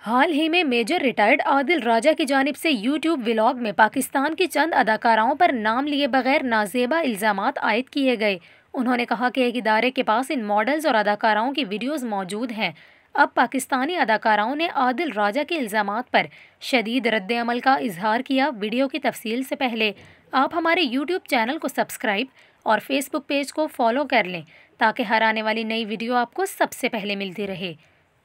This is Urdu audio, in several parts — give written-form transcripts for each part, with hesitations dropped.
حال ہی میں میجر ریٹائرڈ عادل راجہ کی جانب سے یوٹیوب ولاگ میں پاکستان کی چند اداکاراؤں پر نام لیے بغیر نازیبا الزامات عائد کیے گئے۔ انہوں نے کہا کہ ایک ادارے کے پاس ان ماڈلز اور اداکاراؤں کی ویڈیوز موجود ہیں۔ اب پاکستانی اداکاراؤں نے عادل راجہ کے الزامات پر شدید رد عمل کا اظہار کیا۔ ویڈیو کی تفصیل سے پہلے آپ ہمارے یوٹیوب چینل کو سبسکرائب اور فیس بک پیج کو فالو کر لیں تاکہ ہر آنے والی نئی ویڈیو آپ کو سب سے پہلے ملتی رہے۔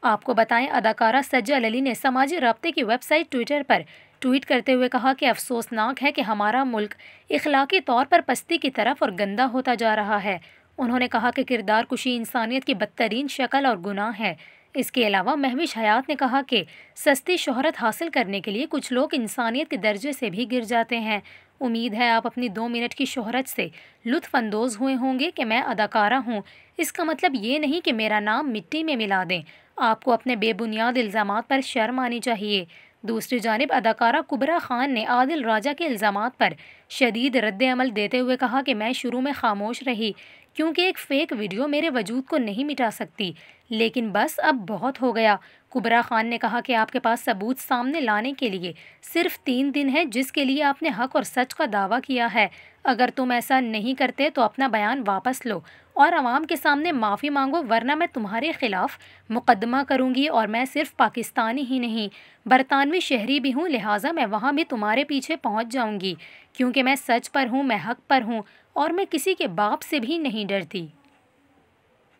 آپ کو بتائیں، اداکارہ سجل علی نے سماجی رابطے کی ویب سائٹ ٹویٹر پر ٹویٹ کرتے ہوئے کہا کہ افسوسناک ہے کہ ہمارا ملک اخلاقی طور پر پستی کی طرف اور گندا ہوتا جا رہا ہے۔ انہوں نے کہا کہ کردار کشی انسانیت کی بدترین شکل اور گناہ ہے۔ اس کے علاوہ مہوش حیات نے کہا کہ سستی شہرت حاصل کرنے کے لیے کچھ لوگ انسانیت کے درجے سے بھی گر جاتے ہیں۔ امید ہے آپ اپنی 2 منٹ کی شہرت سے لطف اندوز ہوئے ہوں گے کہ میں اداکارہ ہوں۔ اس کا مطلب یہ نہیں کہ میرا نام مٹی میں ملا دیں۔ آپ کو اپنے بے بنیاد الزامات پر شرم آنی چاہیے۔ دوسری جانب اداکارہ کبرا خان نے عادل راجہ کے الزامات پر شدید رد عمل دیتے ہوئے کہا کہ میں شروع میں خاموش رہی کیونکہ ایک فیک ویڈیو میرے وجود کو نہیں مٹا سکتی، لیکن بس اب بہت ہو گیا۔ کبرا خان نے کہا کہ آپ کے پاس ثبوت سامنے لانے کے لیے صرف 3 دن ہے جس کے لیے آپ نے حق اور سچ کا دعویٰ کیا ہے۔ اگر تم ایسا نہیں کرتے تو اپنا بیان واپس لو اور عوام کے سامنے معافی مانگو، ورنہ میں تمہارے خلاف مقدمہ کروں گی، اور میں صرف پاکستانی ہی نہیں برطانوی شہری بھی ہوں، لہٰذا میں وہاں بھی تمہارے پیچھے پہنچ جاؤں گی کیونکہ میں سچ پر ہوں، میں حق پر ہوں اور میں کسی کے باپ سے بھی نہیں ڈرتی۔